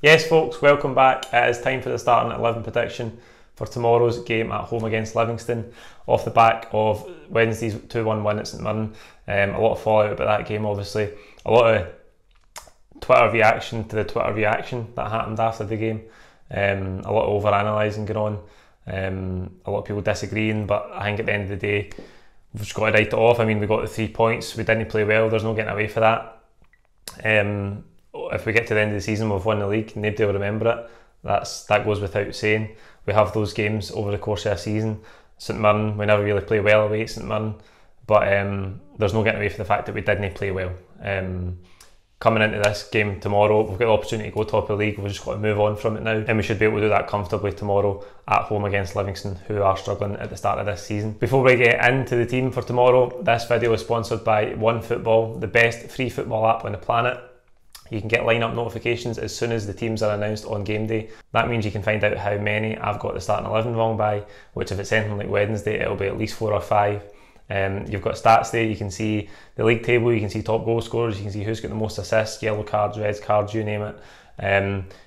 Yes folks, welcome back. It is time for the starting 11 prediction for tomorrow's game at home against Livingston, off the back of Wednesday's 2-1 win at St Mirren. A lot of fallout about that game, obviously. A lot of Twitter reaction to the Twitter reaction that happened after the game. A lot of over-analysing going on. A lot of people disagreeing, but I think at the end of the day, we've just got to write it off. I mean, we got the 3 points, we didn't play well, there's no getting away for that. If we get to the end of the season, we've won the league, nobody will remember it. That goes without saying. We have those games over the course of a season. St Mirren, we never really play well away at St Mirren, but there's no getting away from the fact that we didn't play well. Coming into this game tomorrow, we've got the opportunity to go top of the league. We've just got to move on from it now, and we should be able to do that comfortably tomorrow at home against Livingston, who are struggling at the start of this season. Before we get into the team for tomorrow, this video is sponsored by OneFootball, the best free football app on the planet. You can get line-up notifications as soon as the teams are announced on game day. That means you can find out how many I've got the starting 11 wrong by, which if it's anything like Wednesday, it'll be at least 4 or 5. You've got stats there, you can see the league table, you can see top goal scorers, you can see who's got the most assists, yellow cards, red cards, you name it.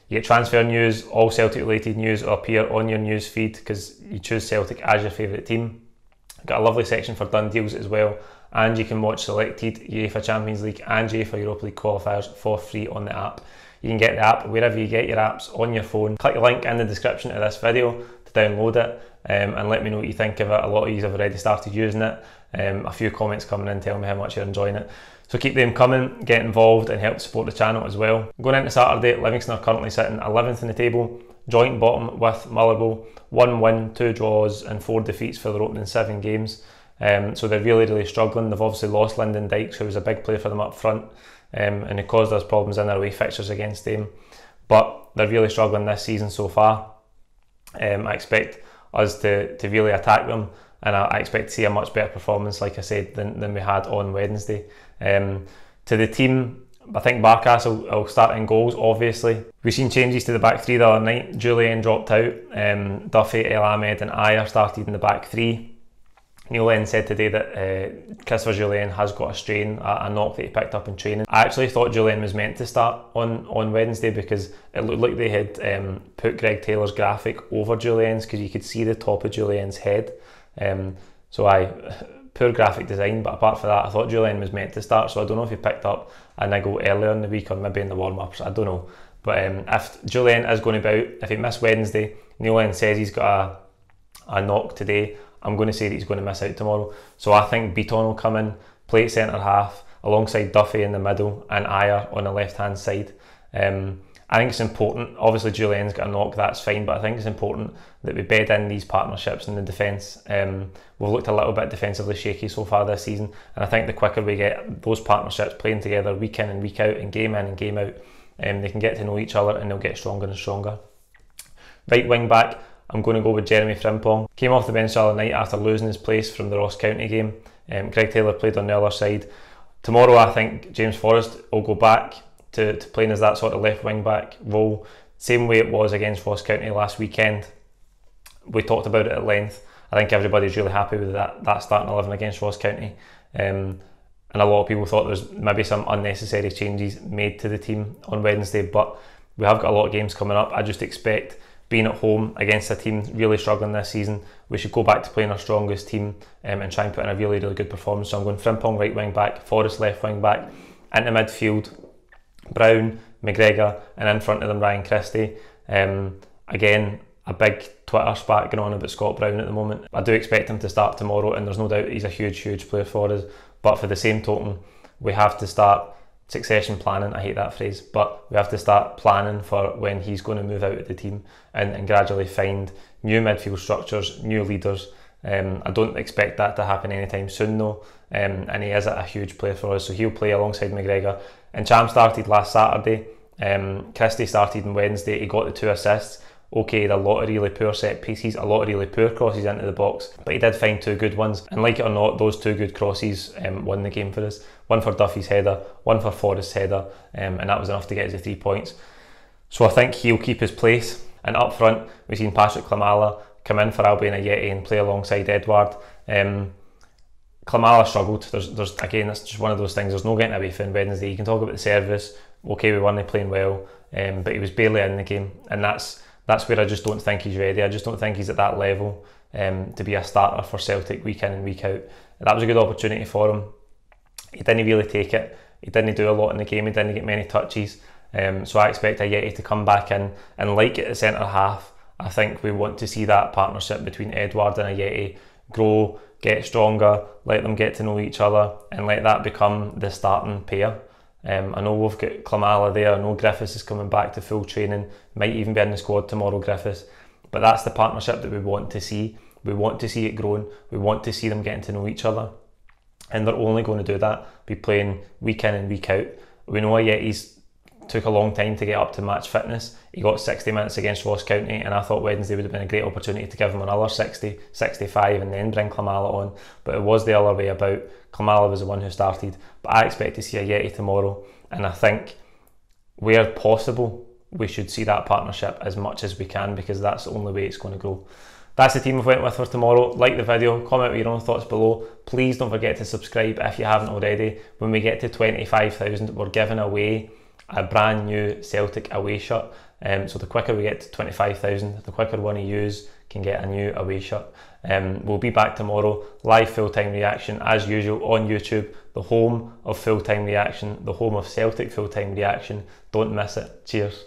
You get transfer news, all Celtic related news will appear on your news feed because you choose Celtic as your favourite team. Got a lovely section for done deals as well, and you can watch selected UEFA Champions League and UEFA Europa League qualifiers for free on the app. You can get the app wherever you get your apps on your phone. Click the link in the description of this video to download it, and let me know what you think of it. A lot of you have already started using it. A few comments coming in telling me how much you're enjoying it. So keep them coming, get involved and help support the channel as well. Going into Saturday, Livingston are currently sitting 11th in the table, joint bottom with Motherwell. 1 win, 2 draws and 4 defeats for their opening 7 games. So they're really struggling. They've obviously lost Lyndon Dykes, who was a big player for them up front, and it caused us problems in their away fixtures against them. But they're really struggling this season so far. I expect us to really attack them, and I expect to see a much better performance, like I said, than we had on Wednesday. To the team, I think Barkas will start in goals, obviously. We've seen changes to the back three the other night. Julian dropped out, Duffy, El Ahmed and Ayer started in the back three. Neil Lennon said today that Christopher Julian has got a strain, a knock that he picked up in training. I actually thought Julian was meant to start on Wednesday because it looked like they had put Greg Taylor's graphic over Julian's because you could see the top of Julian's head. Poor graphic design, but apart from that, I thought Julian was meant to start, so I don't know if he picked up a niggle earlier in the week or maybe in the warm-ups, I don't know. But if Julian is going to be out, if he missed Wednesday, Neil Lennon says he's got a knock today, I'm going to say that he's going to miss out tomorrow. So I think Beaton will come in, play at centre half, alongside Duffy in the middle and Ayer on the left-hand side. I think it's important, obviously Julian's got a knock, that's fine, but I think it's important that we bed in these partnerships in the defence. We've looked a little bit defensively shaky so far this season, and I think the quicker we get those partnerships playing together week in and week out and game in and game out, they can get to know each other and they'll get stronger and stronger. Right wing back, I'm going to go with Jeremy Frimpong. Came off the bench the other night after losing his place from the Ross County game. Greg Taylor played on the other side. Tomorrow I think James Forrest will go back to playing as that sort of left wing back role, same way it was against Ross County last weekend. We talked about it at length. I think everybody's really happy with that starting 11 against Ross County, and a lot of people thought there was maybe some unnecessary changes made to the team on Wednesday, but we have got a lot of games coming up. I just expect, being at home against a team really struggling this season, we should go back to playing our strongest team and try and put in a really good performance. So I'm going Frimpong right wing back, Forrest left wing back, into midfield Brown, McGregor, and in front of them Ryan Christie. Again, a big Twitter spat going on about Scott Brown at the moment. I do expect him to start tomorrow, and there's no doubt he's a huge player for us, but for the same token we have to start succession planning. I hate that phrase, but we have to start planning for when he's going to move out of the team and gradually find new midfield structures, new leaders. I don't expect that to happen anytime soon though, and he is a huge player for us, so he'll play alongside McGregor. And Cham started last Saturday, Christie started on Wednesday, he got the 2 assists. Okay, he had a lot of really poor set pieces, a lot of really poor crosses into the box, but he did find 2 good ones, and like it or not, those 2 good crosses won the game for us. One for Duffy's header, one for Forrest's header, and that was enough to get us the 3 points. So I think he'll keep his place. And up front, we've seen Patrick Klimala come in for Albion Ayeti and play alongside Edouard. Klimala struggled. There's again, that's just one of those things. There's no getting away from Wednesday. You can talk about the service. Okay, we weren't playing well, but he was barely in the game, and that's where I just don't think he's ready. I just don't think he's at that level to be a starter for Celtic week in and week out. That was a good opportunity for him. He didn't really take it. He didn't do a lot in the game. He didn't get many touches. So I expect Ajeti to come back in, and like at the centre half, I think we want to see that partnership between Edouard and Ajeti grow, get stronger, let them get to know each other, and let that become the starting pair. I know we've got Klimala there. I know Griffiths is coming back to full training, might even be in the squad tomorrow, Griffiths. But that's the partnership that we want to see. We want to see it growing. We want to see them getting to know each other. And they're only going to do that by playing week in and week out. We know Ajeti's took a long time to get up to match fitness. He got 60 minutes against Ross County, and I thought Wednesday would have been a great opportunity to give him another 60, 65 and then bring Klimala on. But it was the other way about. Klimala was the one who started. But I expect to see Ajeti tomorrow, and I think where possible we should see that partnership as much as we can, because that's the only way it's going to grow. That's the team I've went with for tomorrow. Like the video, comment with your own thoughts below. Please don't forget to subscribe if you haven't already. When we get to 25,000, we're giving away a brand new Celtic away shirt. So the quicker we get to 25,000, the quicker one of you can get a new away shirt. We'll be back tomorrow, live full-time reaction as usual on YouTube, the home of full-time reaction, the home of Celtic full-time reaction. Don't miss it. Cheers.